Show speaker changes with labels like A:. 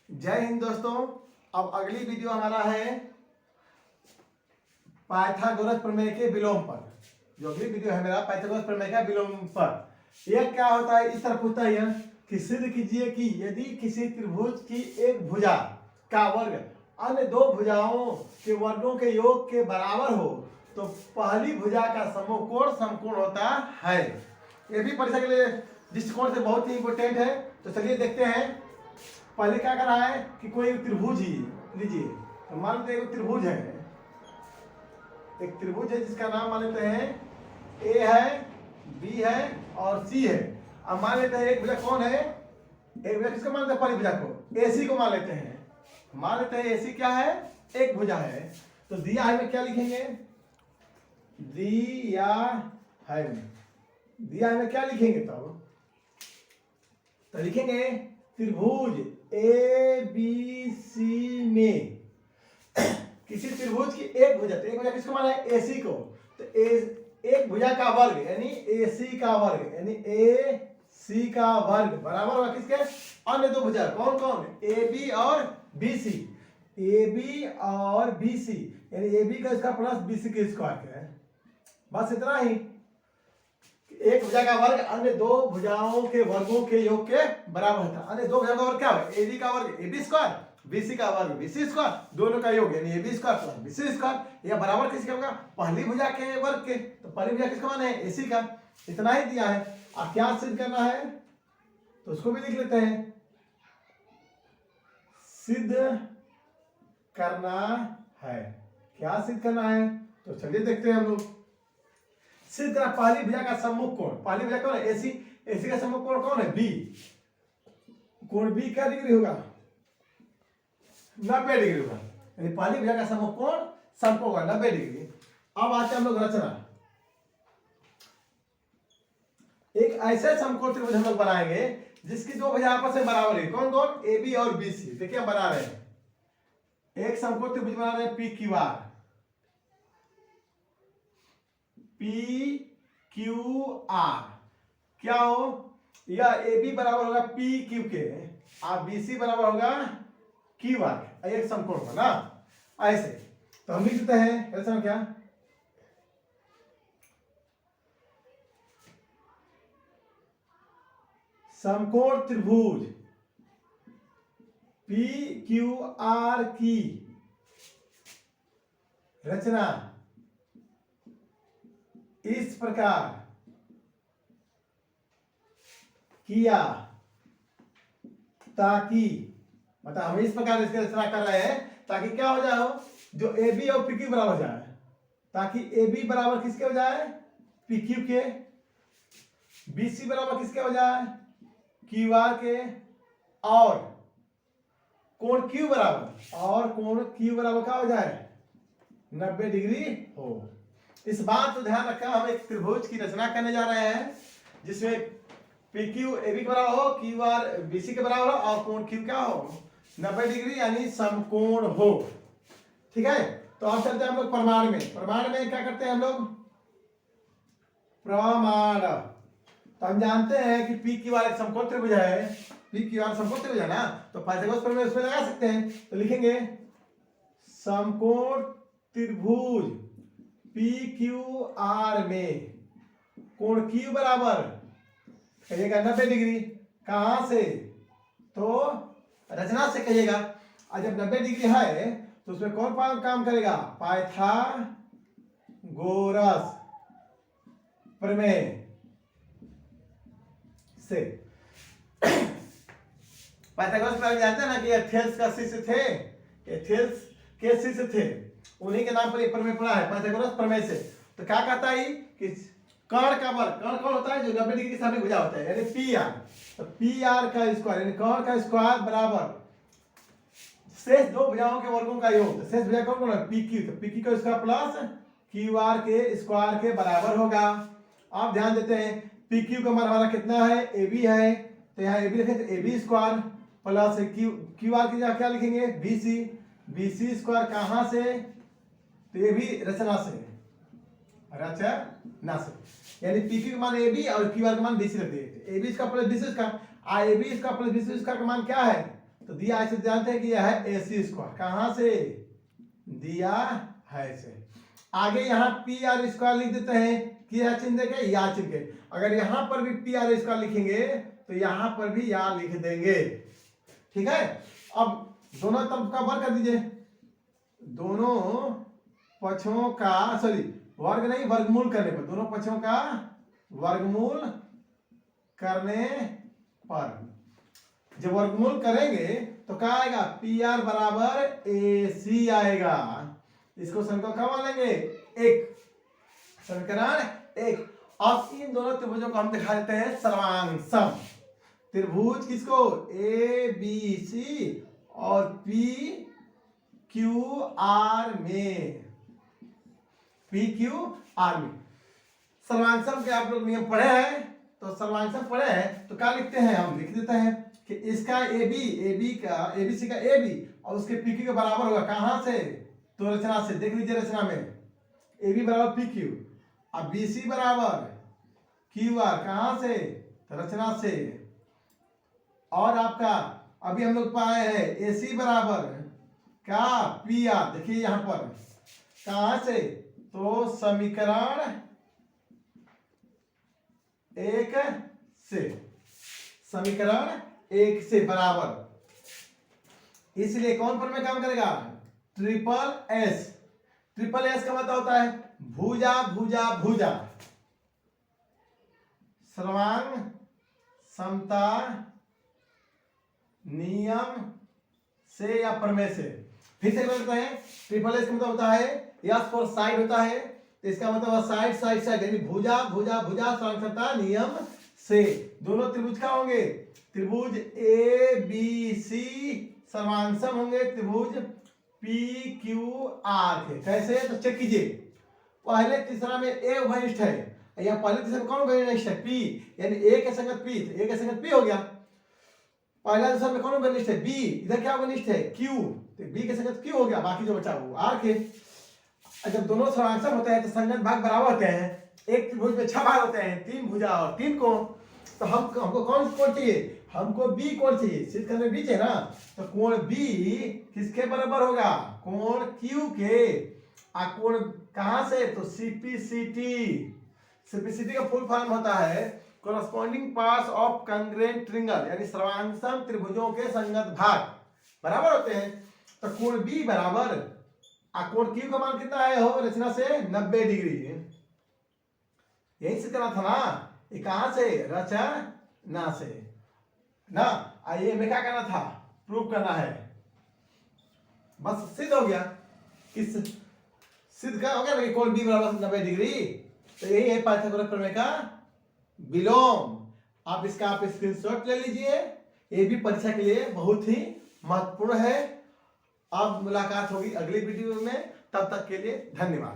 A: जय हिंद दोस्तों। अब अगली वीडियो हमारा है पाइथागोरस प्रमेय के विलोम पर। जो अगली वीडियो है मेरा पाइथागोरस प्रमेय का विलोम पर। यह क्या होता है, इस तरह पूछता है यह कि सिद्ध कीजिए कि यदि किसी त्रिभुज की एक भुजा का वर्ग अन्य दो भुजाओं के वर्गों के योग के बराबर हो तो पहली भुजा का समकोण समकोण होता है। यह भी परीक्षा के लिए दृष्टिकोण से बहुत ही इंपोर्टेंट है। तो चलिए देखते हैं। पहले क्या करना है कि कोई त्रिभुज ही लीजिए। तो मान लेते हैं एक त्रिभुज है, एक त्रिभुज है जिसका नाम मान लेते हैं ए है, बी है और सी है। अब मान लेते हैं एक भुजा कौन है, एक भुजा किसको मान लेते हैं, पहली भुजा को एसी को मान लेते हैं। मान लेते हैं एसी क्या है, एक भुजा है। तो दिया है में क्या लिखेंगे, दिया है में, दिया है में क्या लिखेंगे, तब तो लिखेंगे त्रिभुज ए बी सी में किसी त्रिभुज की एक भुजा, तो एक भुजा किसको माना है, एसी को। तो एक भुजा का वर्ग यानी एसी का वर्ग यानी ए सी का वर्ग बराबर होगा किसके, अन्य दो भुजा कौन कौन, ए बी और बी सी। ए बी और बी सी यानी ए बी का इसका प्लस बी सी के स्क्वायर का है। बस इतना ही। एक भुजा का वर्ग अन्य दो भुजाओं के वर्गों के योग के बराबर होता है। अन्य दो भुजाओं का वर्ग क्या है, एबी का वर्ग एबी स्क्वायर, बीसी का वर्ग बीसी स्क्वायर, दोनों का योग यानी AB square plus BC square. यह बराबर किसके होगा, पहली भुजा के वर्ग के। तो पहली भुजा किसका मान है, एसी का। इतना ही दिया है। अब क्या सिद्ध करना है तो उसको भी लिख लेते हैं। सिद्ध करना है, क्या सिद्ध करना है तो चलिए देखते हैं हम लोग। सिद्ध करना पहली भुजा का सम्मुख कोण, पहली भुजा कौन है, एसी, एसी का सम्मुख कोण कौन है, बी। कोण बी क्या डिग्री होगा, 90 डिग्री होगा। यानी पहली भुजा का सम्मुख कोण समकोण होगा 90 डिग्री। अब आते हैं हम लोग रचना। एक ऐसे समकोण त्रिभुज हम लोग बनाएंगे जिसकी दो भुजा आपस में बराबर है। कौन कौन, ए बी और बी सी। देखिए हम बना रहे हैं एक समकोण त्रिभुज बना रहे हैं P Q R, P Q R क्या हो, या ए बी बराबर होगा पी क्यू के और बी सी बराबर होगा क्यू आर। एक समकोण होगा ना ऐसे। तो हम लिख देते हैं ऐसा क्या, समकोण त्रिभुज पी क्यू आर की रचना इस प्रकार किया ताकि, मतलब हम इस प्रकार इसकी रचना कर रहे हैं ताकि क्या हो जाए, जो ए बी और पी क्यू बराबर हो जाए, ताकि ए बी बराबर किसके हो जाए, पी क्यू के, बी सी बराबर किसके हो जाए, क्यू आर के, और कोण क्यू बराबर, और कोण क्यू बराबर क्या हो जाए 90 डिग्री हो। इस बात को ध्यान रखा, हम एक त्रिभुज की रचना करने जा रहे हैं जिसमें पी क्यू ए बी के बराबर हो, क्यू आर बी सी के बराबर हो और कोण क्यू क्या हो 90 डिग्री यानी समकोण हो। ठीक है। तो अब चलते हैं हम लोग प्रमाण में। प्रमाण में क्या करते हैं हम लोग, प्रमाण। तो हम जानते हैं कि पी क्यू आर एक समकोण त्रिभुज है, पी क्यू आर समकोण त्रिभुज है ना, तो पाइथागोरस प्रमेय उसमें लगा सकते हैं। तो लिखेंगे समकोण त्रिभुज पी क्यू आर में कोण क्यू बराबर कहिएगा 90 डिग्री। कहां से, तो रचना से कहिएगा। और जब 90 डिग्री है तो उसमें कौन काम करेगा, पाइथागोरस प्रमेय से। पाइथागोरस प्रमेय जानते हैं ना कि एथेंस का शिष्य थे, एथेंस के शिष्य थे, उन्हीं के नाम पर ये प्रमेय पड़ा है पाइथागोरस प्रमेय से। तो क्या कहता है कि कर्ण का वर्ग, कर्ण कौन होता है, जो 90 डिग्री के सामने भुजा होता है यानी पी आर। तो पी आर का स्क्वायर यानी कर्ण का स्क्वायर बराबर शेष दो भुजाओं के वर्गों का योग। शेष भुजा कौन कौन है, पी क्यू। तो पी क्यू का स्क्वायर प्लस क्यू आर के स्क्वायर के बराबर होगा। आप ध्यान देते हैं पी क्यू का मान हमारा कितना है, ए बी है। तो यहाँ ए बी लिखें तो A B square plus Q R की जगह क्या लिखेंगे, B C, B C square कहां से, तो ये भी रचना से, रचना से यानी पी क्यू का मान ए बी और क्यू आर का मान बी सी रख दिए। ए बी इसका प्लस बी सी इसका, ए बी इसका प्लस बी सी इसका मान क्या है तो दिया है से जानते हैं कि यह है AC स्क्वायर, कहां से दिया है से। आगे यहाँ पी आर स्क्वायर लिख देते हैं कि यह चिन्ह देंगे या चिन्ह के, अगर यहां पर भी पी आर स्क्वायर लिखेंगे तो यहां पर भी या लिख देंगे, ठीक है। अब दोनों तरफ का वर्ग कर दीजिए, दोनों पक्षों का सॉरी वर्ग नहीं वर्गमूल करने पर, दोनों पक्षों का वर्गमूल करने पर जब वर्गमूल करेंगे तो क्या आएगा, पी आर बराबर AC आएगा। इसको समीकरण क्या मानेंगे, एक, समीकरण एक। अब इन दोनों त्रिभुजों को हम दिखा देते हैं सर्वांग त्रिभुज, किसको, ABC और PQR में, PQR में सर्वांग के आप लोग नियम पढ़े हैं, तो सर्वांग पढ़े हैं तो क्या लिखते हैं, हम लिख देते हैं कि इसका ABC का AB और उसके PQ के बराबर होगा, कहां से, तो रचना से, देख लीजिए रचना में AB बराबर PQ और BC बराबर QR, कहां से, तो रचना से। और आपका अभी हम लोग पाए हैं AC बराबर क्या, PR, देखिए यहां पर कहां से, तो समीकरण एक से, समीकरण एक से बराबर, इसलिए कौन पर में काम करेगा, ट्रिपल एस। ट्रिपल एस का मतलब होता है भुजा भुजा भुजा, सर्वांग समता नियम से या प्रमेय से। फिर से करते हैं, ट्रिपल एस का मतलब होता है यस फॉर साइड होता है, तो इसका मतलब साइड साइड साइड यानी भुजा भुजा भुजा सर्वांग नियम से। दोनों त्रिभुज क्या होंगे, त्रिभुज ABC सर्वांगसम होंगे त्रिभुज PQR के। कैसे, तो चेक कीजिए, पहले तीसरा में A उभयनिष्ठ है, यहाँ पहले तीसरा में कौन उभयनिष्ठ है, P, यानी A के संगत P, तो A के संगत P हो गया। पहला दूसरा में कौन उभयनिष्ठ है, B, इधर क्या उभयनिष्ठ है, Q, तो B के संगत Q हो गया, बाकी जो बचा वो R के। जब दोनों सर्वांगसम होते हैं तो संगत भाग बराबर होते हैं, एक त्रिभुज में 6 भाग होते हैं, 3 भुजा और 3 कोण, तो हमको कौन कोण चाहिए, हमको B कोण चाहिए, सिद्ध करने B चाहिए ना, तो कोण B किसके बराबर होगा, कोण Q के, और कोण कहां से, तो CPCT। CPCT का फुल फॉर्म होता है corresponding parts of congruent triangle, यानी सर्वांगसम त्रिभुजों के संगत भाग बराबर होते हैं। तो कोण B बराबर, और कोण Q का मान कितना है, हो रचना से 90 डिग्री, यही से करना था ना, ये कहां से, रचना से ना। आइए में क्या करना था, प्रूव करना है, बस सिद्ध हो गया, किस सिद्ध का हो गया ना, कोण B बराबर 90 डिग्री, तो यही है पाइथागोरस प्रमेय का विलोम। आप इसका स्क्रीनशॉट ले लीजिए, ये भी परीक्षा के लिए बहुत ही महत्वपूर्ण है। अब मुलाकात होगी अगली वीडियो में, तब तक के लिए धन्यवाद।